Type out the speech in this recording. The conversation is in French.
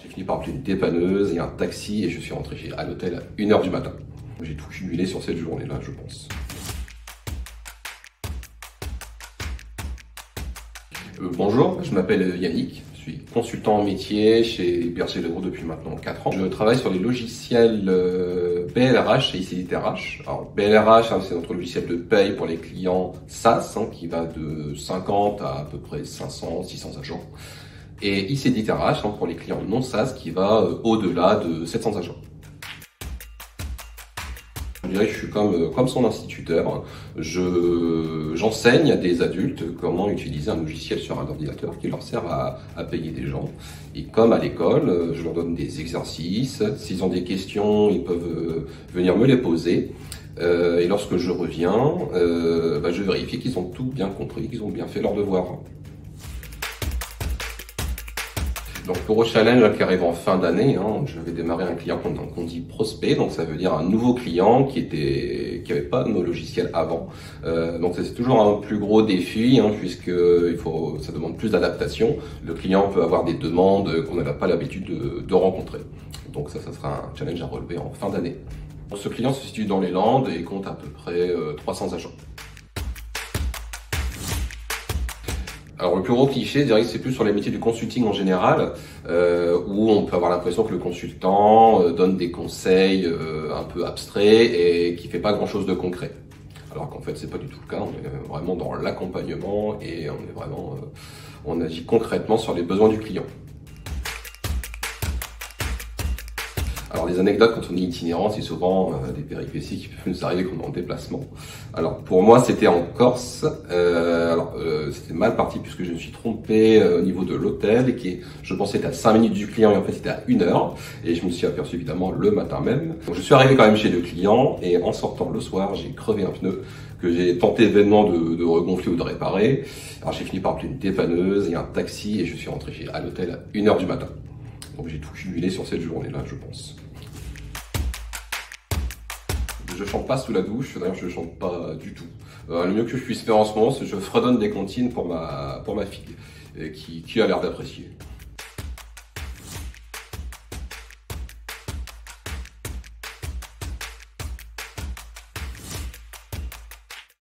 J'ai fini par appeler une dépanneuse et un taxi et je suis rentré à l'hôtel à 1 h du matin. J'ai tout cumulé sur cette journée-là, je pense. Bonjour, je m'appelle Yannick, je suis consultant en métier chez Berger Legros depuis maintenant 4 ans. Je travaille sur les logiciels BLRH et ICDTRH. Alors BLRH, c'est notre logiciel de paye pour les clients SaaS, qui va de 50 à peu près 500, 600 agents. Et ICDTRH pour les clients non SaaS qui va au-delà de 700 agents. Je dirais que je suis comme son instituteur. J'enseigne à des adultes comment utiliser un logiciel sur un ordinateur qui leur sert à payer des gens. Et comme à l'école, je leur donne des exercices. S'ils ont des questions, ils peuvent venir me les poser. Et lorsque je reviens, je vérifie qu'ils ont tout bien compris, qu'ils ont bien fait leur devoir. Donc le gros challenge qui arrive en fin d'année, je vais démarrer un client qu'on dit prospect, donc ça veut dire un nouveau client qui avait pas nos logiciels avant. Donc c'est toujours un plus gros défi, puisque ça demande plus d'adaptation. Le client peut avoir des demandes qu'on n'a pas l'habitude de rencontrer. Donc ça sera un challenge à relever en fin d'année. Ce client se situe dans les Landes et compte à peu près 300 agents. Alors le plus gros cliché, je dirais que c'est plus sur les métiers du consulting en général, où on peut avoir l'impression que le consultant donne des conseils un peu abstraits et qui fait pas grand-chose de concret. Alors qu'en fait c'est pas du tout le cas, on est vraiment dans l'accompagnement et on agit concrètement sur les besoins du client. Alors les anecdotes quand on est itinérant, c'est souvent des péripéties qui peuvent nous arriver quand on est en déplacement. Alors pour moi c'était en Corse, c'était mal parti puisque je me suis trompé au niveau de l'hôtel et je pensais être à 5 minutes du client et en fait c'était à 1 heure et je me suis aperçu évidemment le matin même. Donc je suis arrivé quand même chez le client et en sortant le soir j'ai crevé un pneu que j'ai tenté vainement de regonfler ou de réparer. Alors j'ai fini par appeler une dépanneuse et un taxi et je suis rentré à l'hôtel à 1 h du matin. Donc j'ai tout cumulé sur cette journée-là, je pense. Je chante pas sous la douche, d'ailleurs je chante pas du tout. Le mieux que je puisse faire en ce moment, c'est que je fredonne des comptines pour ma fille, qui a l'air d'apprécier.